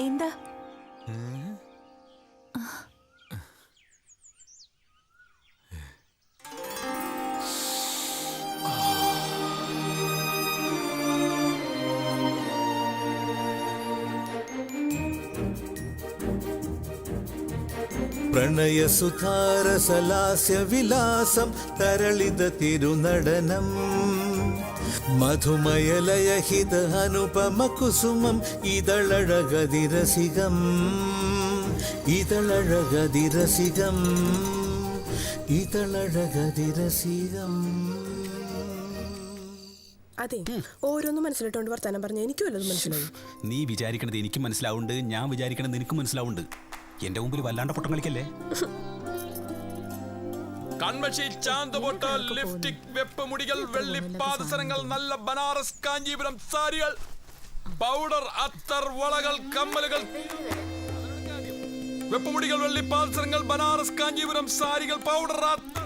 എന്താ പ്രണയസുധാരസലാസ്യ വിലാസം തരളിത തിരുനടനം മധുമയലയഹിത അനുപമ കുസുമം ഇതളഴകതിരസികം ഇതളഴകതിരസികം ഇതളഴകതിരസികം. അതെ, ഓരോന്നും മനസ്സിലിട്ടോണ്ട് വർത്താനം പറഞ്ഞ എനിക്കും വല്ലതും മനസ്സിലാവും. നീ വിചാരിക്കണത് എനിക്കും മനസ്സിലാവുന്നുണ്ട്, ഞാൻ വിചാരിക്കണത് നിനക്കും മനസ്സിലാവുന്നുണ്ട്. എന്റെ മുമ്പിൽ വല്ലാണ്ട് പൊട്ടം കളിക്കല്ലേ. കൺമഷി, ചാന്തുപൊട്ട്, ലിപ്സ്റ്റിക്, വെപ്പുമുടികൾ, വെള്ളിപ്പാദസരങ്ങൾ, നല്ല ബനാറസ് കാഞ്ചീപുരം സാരികൾ, പൗഡർ, അത്തർ, വളകൾ, കമ്മലുകൾ. വെപ്പുമുടികൾ, വെള്ളിപ്പാദസരങ്ങൾ, ബനാറസ് കാഞ്ചീപുരം സാരികൾ, പൗഡർ, അത്തർ.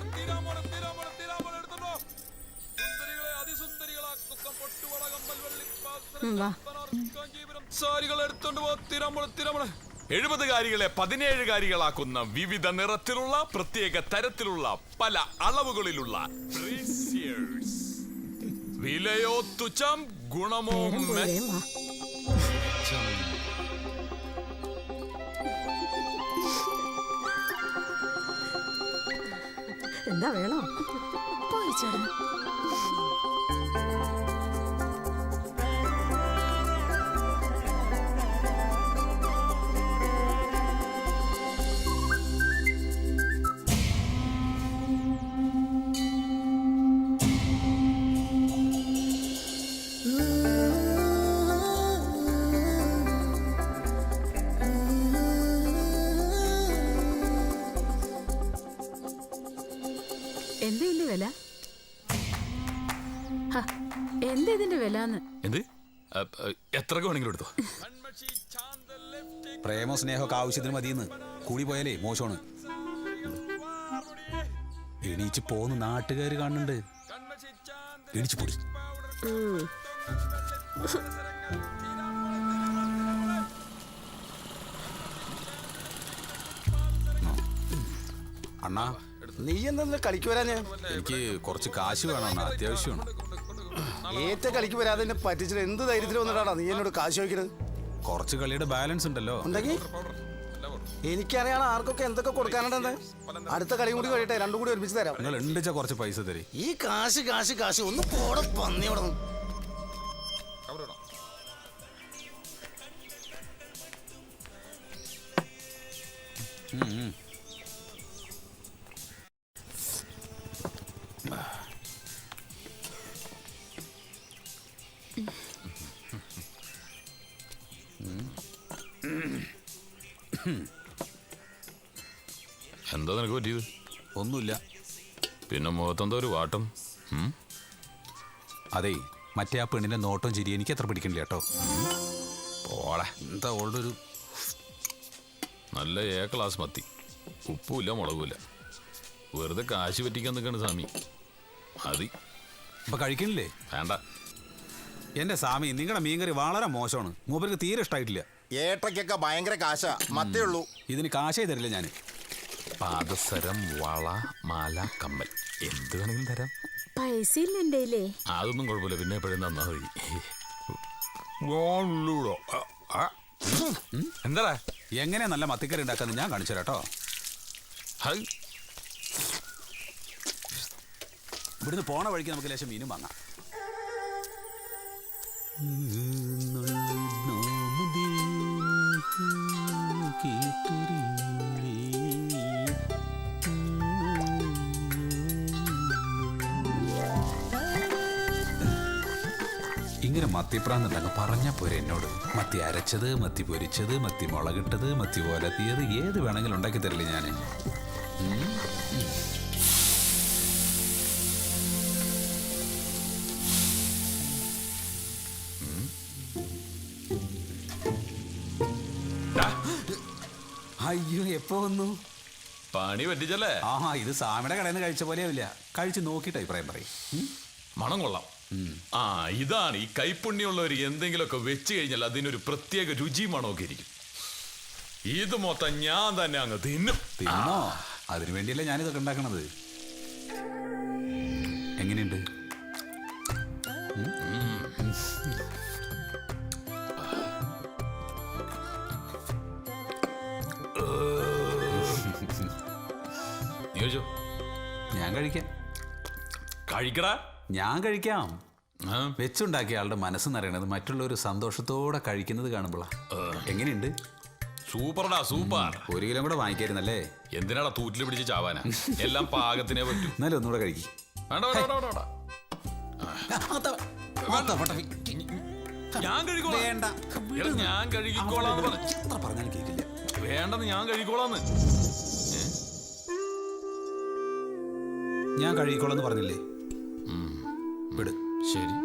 അതിസുന്ദരികളാക്കുന്ന പൊട്ടുവള, കമ്മൽ, വെള്ളിപ്പാദസരങ്ങൾ, ബനാറസ് കാഞ്ചീപുരം സാരികൾ എടുത്തോണ്ട് പോ. തിരമുള 70 കാരികളെ 17 കാരികളാക്കുന്ന വിവിധ നിറത്തിലുള്ള പ്രത്യേക തരത്തിലുള്ള പല അളവുകളിലുള്ള വിലയോ തുച്ഛം, ഗുണമോ എന്താ വേണോ? പോയി ചേട്ടൻ. എന്താ ഇതിന്റെ വില? എന്താ ഇതിന്റെ വില? എന്ത് എത്ര വേണമെങ്കിലും എടുത്തോ. പ്രേമോ സ്നേഹമൊക്കെ ആവശ്യത്തിന് മതിയെന്ന് കൂടി പോയാലേ മോശമാണ്. എണീച്ച് പോന്ന് നാട്ടുകാർ കാണുന്നുണ്ട്. എണീച്ച് പൊടി. അണ്ണാ, നീ എന്താ കളിക്ക് വരാഞ്ഞ്? എനിക്ക് കുറച്ച് കാശ് വേണം അണ്ണാ, അത്യാവശ്യമാണ്. ഏറ്റ കളിക്ക് വരാതെ എന്നെ പറ്റിച്ചിട്ട് എന്ത് ധൈര്യത്തിൽ വന്നിട്ടാണ് നീ എന്നോട് കാശ് ചോദിക്കുന്നത്? കുറച്ച് കളിയുടെ ബാലൻസ് ഉണ്ടല്ലോ. ഉണ്ടെങ്കിൽ എനിക്കറിയാം ആർക്കൊക്കെ എന്തൊക്കെ കൊടുക്കാനുണ്ടെന്ന്. അടുത്ത കളിയും കൂടി കഴിയട്ടെ, രണ്ടും കൂടി ഒരുമിച്ച് തരാം. നിങ്ങൾ ഉണ്ടിച്ച കുറച്ച് പൈസ തരും. ഈ കാശ് കാശ് കാശ് ഒന്ന് പോടെ പന്നി അവിടെ. എന്താ നിനക്ക് പറ്റിയത്? ഒന്നുമില്ല. പിന്നെ മുഖത്തെന്തോ ഒരു വാട്ടം. അതെ, മറ്റേ ആ പെണ്ണിന്റെ നോട്ടം ചിരി എനിക്ക് അത്ര പിടിക്കണില്ല കേട്ടോ. പോളെ, എന്താ ഓൾഡ് ഒരു നല്ല A ക്ലാസ് മത്തി, ഉപ്പുമില്ല മുളകുമില്ല. വെറുതെ കാശ് പറ്റിക്കാൻ നിൽക്കണ സ്വാമി. മതി. ഇപ്പൊ കഴിക്കണില്ലേ? വേണ്ട. എന്റെ സ്വാമി, നിങ്ങളുടെ മീൻകറി വളരെ മോശമാണ്. മൂപ്പർക്ക് തീരെ ഇഷ്ടമായിട്ടില്ല. ഏട്ടയ്ക്കൊക്കെ ഭയങ്കര കാശാ, മത്തേ ഉള്ളൂ. ഇതിന് കാശേ തരില്ല ഞാൻ. പാദസരം, വള, മാല, കമ്മൽ എന്ത് വേണമെങ്കിലും തരാം. പൈസ ഇല്ലേ? അതൊന്നും കുഴപ്പമില്ല, പിന്നെ എപ്പോഴും തന്നാ മതി. എന്താ എങ്ങനെ നല്ല മത്തിക്കറി ഉണ്ടാക്കാന്ന് ഞാൻ കാണിച്ചു തരാട്ടോ. ഇവിടുന്ന് പോണ വഴിക്ക് നമുക്ക് ലേശം മീനും വാങ്ങാം. ഇങ്ങനെ മത്തിപ്രാന്നുണ്ടങ്ങ് പറഞ്ഞാൽ പോരെ എന്നോട്. മത്തി അരച്ചത്, മത്തി പൊരിച്ചത്, മത്തി മുളകിട്ടത്, മത്തി ഒലത്തിയത്, ഏത് വേണമെങ്കിലും ഉണ്ടാക്കി തരില്ലേ ഞാൻ. അയ്യോ, എപ്പോ വന്നു? പണി പറ്റിച്ചല്ലേ? ആഹാ, ഇത് സാമിയുടെ കടയിൽ നിന്ന് കഴിച്ച പോലെയാവില്ല. കഴിച്ച് നോക്കിയിട്ട് അഭിപ്രായം പറയും. മണം കൊള്ളാം. ആ ഇതാണ് ഈ കൈപ്പുണ്യമുള്ളവർ എന്തെങ്കിലുമൊക്കെ വെച്ച് കഴിഞ്ഞാൽ അതിനൊരു പ്രത്യേക രുചിയും മണമൊക്കെ ഇരിക്കും. ഇത് മൊത്തം ഞാൻ തന്നെ അങ്ങ് തിന്നും. തിന്നോ? അതിനു വേണ്ടിയല്ലേ ഞാനിതൊക്കെ ഉണ്ടാക്കണത്. എങ്ങനെയുണ്ട്? നീ കഴിച്ചോ? ഞാൻ കഴിക്കാം. കഴിക്കടാ. ഞാൻ കഴിക്കാം. വെച്ചുണ്ടാക്കിയ ആളുടെ മനസ്സെന്നറിയണത് മറ്റുള്ളവർ സന്തോഷത്തോടെ കഴിക്കുന്നത് കാണുമ്പോളാ. എങ്ങനെയുണ്ട്? സൂപ്പർടാ സൂപ്പർ. 1 കിലോ കൂടെ വാങ്ങിക്കായിരുന്നല്ലേ? എന്തിനാടാ തൂറ്റിൽ പിടിച്ച് ചാവാനാ? എല്ലാം പാകത്തിനെ പറ്റൂ. എന്നാലും ഒന്നുകൂടെ കഴിക്കും. വേണ്ട വേണ്ട വേണ്ട വേണ്ട ഞാൻ കഴിക്കോളാം. വേണ്ട. എടാ, ഞാൻ കഴിക്കോളാന്ന് പറഞ്ഞു. എത്ര പറഞ്ഞാലും കേൾക്കില്ല. വേണ്ടെന്ന് ഞാൻ കഴിക്കോളാന്ന്. ഞാൻ കഴിക്കോളെന്ന് പറഞ്ഞില്ലേ? വിട്. ശരി.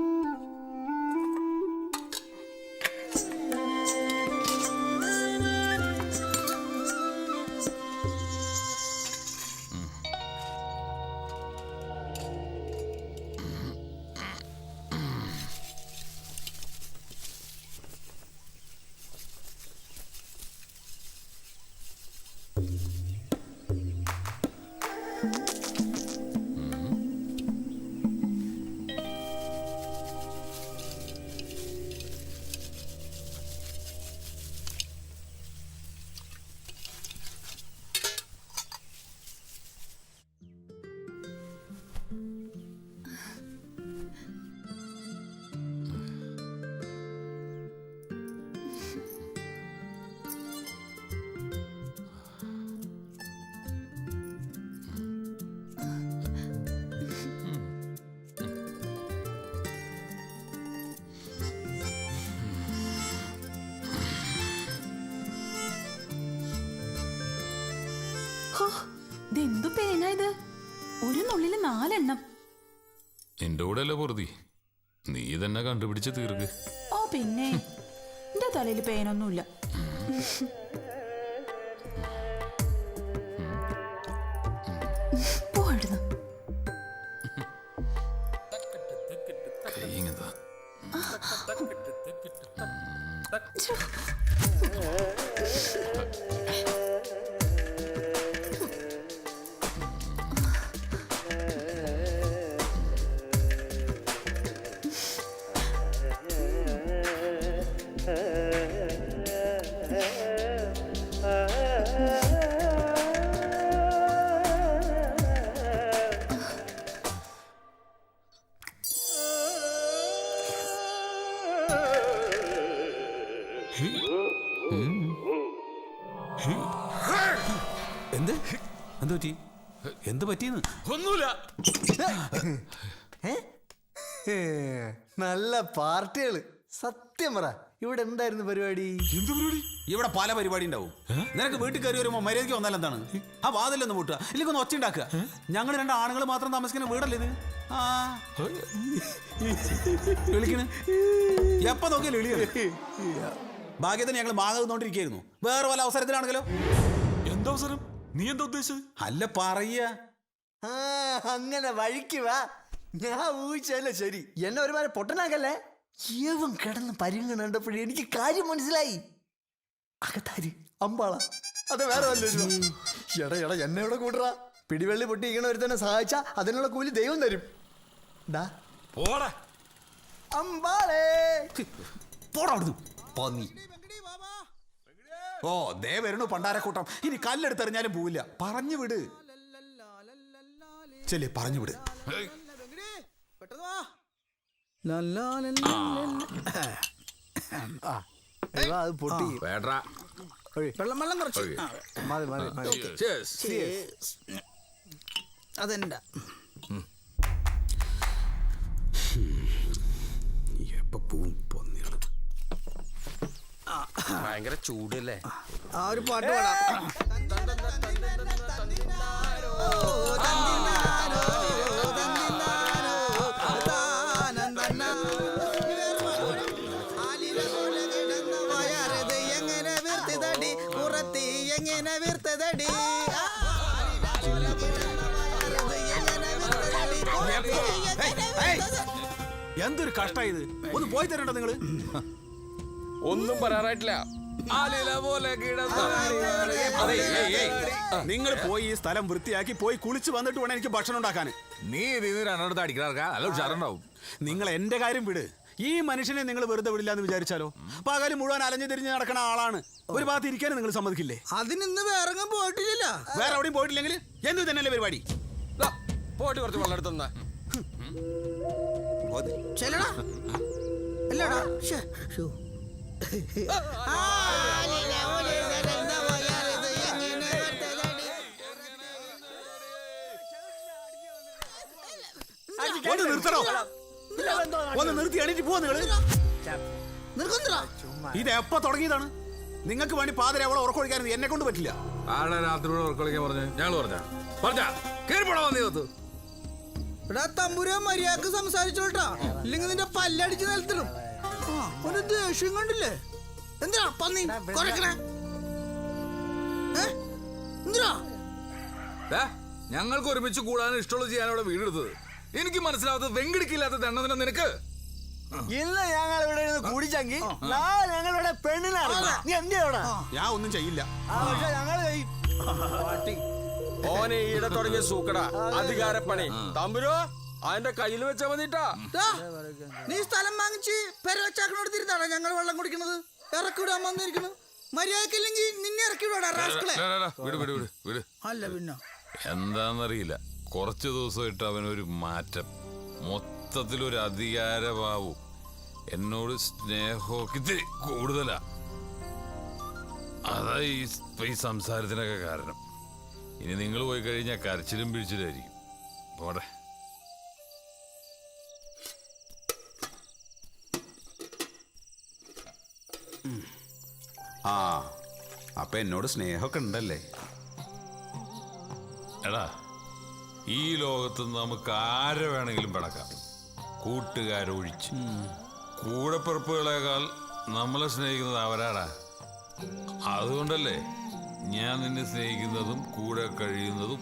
ഇതെന്തു പേനാ ഇത്? ഒരു നുള്ളില് 4 എണ്ണം. എന്റെ കൂടെ അല്ലേ പൊറുതി, നീ തന്നെ കണ്ടുപിടിച്ച് തീർക്ക്. ഓ പിന്നെ എന്റെ തലയിൽ പേനൊന്നുമില്ല. പോടുന്നു. എന്ത് എന്ത് പറ്റി? എന്ത് പറ്റിയെന്ന്? ഒന്നുമില്ല. നല്ല പാർട്ടികള്. സത്യം പറ, ഇവിടെ എന്തായിരുന്നു പരിപാടി? എന്ത് പരിപാടി? ഇവിടെ പല പരിപാടി ഉണ്ടാവും. നിനക്ക് വീട്ടിൽ കയറി വരുമ്പോ മര്യാദയ്ക്ക് വന്നാൽ എന്താണ്? ആ വാതിലൊന്ന് മുട്ടുക, ഇല്ലെങ്കിൽ ഒന്ന് ഒച്ച ഉണ്ടാക്കുക. ഞങ്ങൾ 2 ആണുങ്ങൾ മാത്രം താമസിക്കുന്ന വീടല്ലേ ഇത്? ആ വിളിക്കണ് എപ്പ നോക്കിയാലും വിളിയാണ്. ഭാഗ്യത്തിന് ഞങ്ങൾ മാങ്ങ തിന്നോണ്ടിരിക്കുന്നു. വേറെ വല്ല അവസരത്തിലാണെങ്കിലോ? എന്താ അവസരം? നീ എന്താ ഉദ്ദേശിച്ചത്? അല്ല പറയ. അങ്ങനെ വഴിക്ക് വാ. ഞാൻ ഊഹിച്ചല്ലേ ശരി. എന്നെ ഒരുപാട് പൊട്ടനാക്കല്ലേ. ഏവൻ കിടന്ന് പരിങ്ങ കണ്ടപ്പോഴേ എനിക്ക് കാര്യം മനസ്സിലായി. അകത്താര് അമ്പാള, അത് വേറെ വല്ലൊരു. എടാ എന്നെ ഇവിടെ കൂട്ടറ. പിടിവെള്ളി പൊട്ടിയിരിക്കണ ഒരു തന്നെ സഹായിച്ചാ അതിനുള്ള കൂലി ദൈവം തരും. പോടാ അമ്പാളേ. പോടാ അവിടുന്ന് പന്നി. ഓ ദേ വരണു പണ്ടാരക്കൂട്ടം. ഇനി കല്ലെടുത്തെറിഞ്ഞാലും പോവില്ല. പറഞ്ഞു വിട്. ചെല്ലേ പറഞ്ഞു വിട്. അത് പൊട്ടി. വെള്ളം കുറച്ച് മതി മതി മതി. അതെന്താ എപ്പോ പോവും പന്നികള്. ഭയങ്കര ചൂടല്ലേ? ആ ഒരു പാട്ട് പാടാം. എന്തൊരു കഷ്ടായത്, ഒന്ന് പോയി തരണ്ട നിങ്ങള്. ഒന്നും പറയാറായിട്ടില്ല. നിങ്ങൾ പോയി ഈ സ്ഥലം വൃത്തിയാക്കി പോയി കുളിച്ച് വന്നിട്ട് വേണം എനിക്ക് ഭക്ഷണം ഉണ്ടാക്കാൻ. നീ രണ്ടെടുത്ത് അടിക്കാർക്കാ നല്ല ഉഷാറുണ്ടാവും. നിങ്ങൾ എന്റെ കാര്യം വിട്. ഈ മനുഷ്യനെ നിങ്ങൾ വെറുതെ വിടില്ല എന്ന് വിചാരിച്ചാലോ? പകല് മുഴുവൻ അലഞ്ഞു തിരിഞ്ഞ് നടക്കണ ആളാണ്. ഒരു ഭാഗത്ത് ഇരിക്കാനും നിങ്ങൾ സമ്മതിക്കില്ലേ? അതിനിന്ന് വേറെ പോയിട്ടില്ല. വേറെ എവിടെയും പോയിട്ടില്ലെങ്കിൽ എന്ത് തന്നെയല്ലേ പരിപാടി? പോയിട്ട് കുറച്ച് വെള്ളം എടുത്തുന്ന ചെല്ലടാ അല്ലടാ. ഒന്ന് നിർത്തണോ? ഒന്ന് നിർത്തി എണീറ്റ് പോവാ നിങ്ങള്. ഇത് എപ്പോ തുടങ്ങിയതാണ്? നിങ്ങൾക്ക് വേണ്ടി പാതിര അവളെ ഉറക്കൊഴിക്കാൻ എന്നെ കൊണ്ട് പറ്റില്ല. ആടെ രാത്രിയോടെ ഉറക്കളിക്കാൻ പറഞ്ഞു. ഞങ്ങൾ പറഞ്ഞ കേറിപ്പോടാ വന്നീ. തമ്പുരാൻ മര്യാദക്ക് സംസാരിച്ചോട്ടാ, ഇല്ലെങ്കിൽ നിന്റെ പല്ലടിച്ച് നിലത്തിടും. ഒരു ദേഷ്യം കണ്ടില്ലേ? എന്തിനാ പന്നി കുറക്കണേ? ഞങ്ങൾക്ക് ഒരുമിച്ച് കൂടാൻ ഇഷ്ടമുള്ള ചെയ്യാൻ അവിടെ വീടെടുത്തത്. എനിക്ക് മനസ്സിലാവാത്തത് വെങ്കിടിക്കില്ലാത്ത ദണ്ണതിനെ നിനക്ക്. ഇന്ന് ഞങ്ങൾ ഇവിടെ കൂടിച്ചെങ്കിൽ നാളെ ഞങ്ങളുടെ പെണ്ണിനാണ്. നീ എന്തിനാ? ഞാൻ ഒന്നും ചെയ്യില്ല. പക്ഷെ ഞങ്ങള് ഓനെ ഈടെ തുടങ്ങിയ സൂക്കടാ അധികാരപ്പണി. തമ്പുരോ അതിന്റെ കയ്യിൽ വെച്ചാ മതിട്ടാ. നീ സ്ഥലം വാങ്ങിച്ച് പെരവച്ചാക്കനോട് തിരുത്താടാ ഞങ്ങൾ വെള്ളം കുടിക്കണത്. ഇറക്കിവിടാൻ വന്നിരിക്കണു. മര്യാദക്കില്ലെങ്കിൽ നിന്നെ ഇറക്കി വിടാ. അല്ല പിന്നെ എന്താന്നറിയില്ല, കുറച്ചു ദിവസമായിട്ട് അവനൊരു മാറ്റം, മൊത്തത്തിലൊരു അധികാരഭാവവും, എന്നോട് സ്നേഹമൊക്കെ ഇത്തിരി കൂടുതലാ. അതാ ഈ സംസാരത്തിനൊക്കെ കാരണം. ഇനി നിങ്ങൾ പോയി കഴിഞ്ഞാൽ കരച്ചിലും പിടിച്ചിലായിരിക്കും. പോടെ. ആ അപ്പൊ എന്നോട് സ്നേഹമൊക്കെ ഉണ്ടല്ലേ? എടാ, ഈ ലോകത്ത് നമുക്ക് ആരെ വേണമെങ്കിലും പിണക്കാം, കൂട്ടുകാരൊഴിച്ച്. കൂടെപ്പിറപ്പുകളേക്കാൾ നമ്മളെ സ്നേഹിക്കുന്നത് അവരാടാ. അതുകൊണ്ടല്ലേ ഞാൻ നിന്നെ സ്നേഹിക്കുന്നതും കൂടെ കഴിയുന്നതും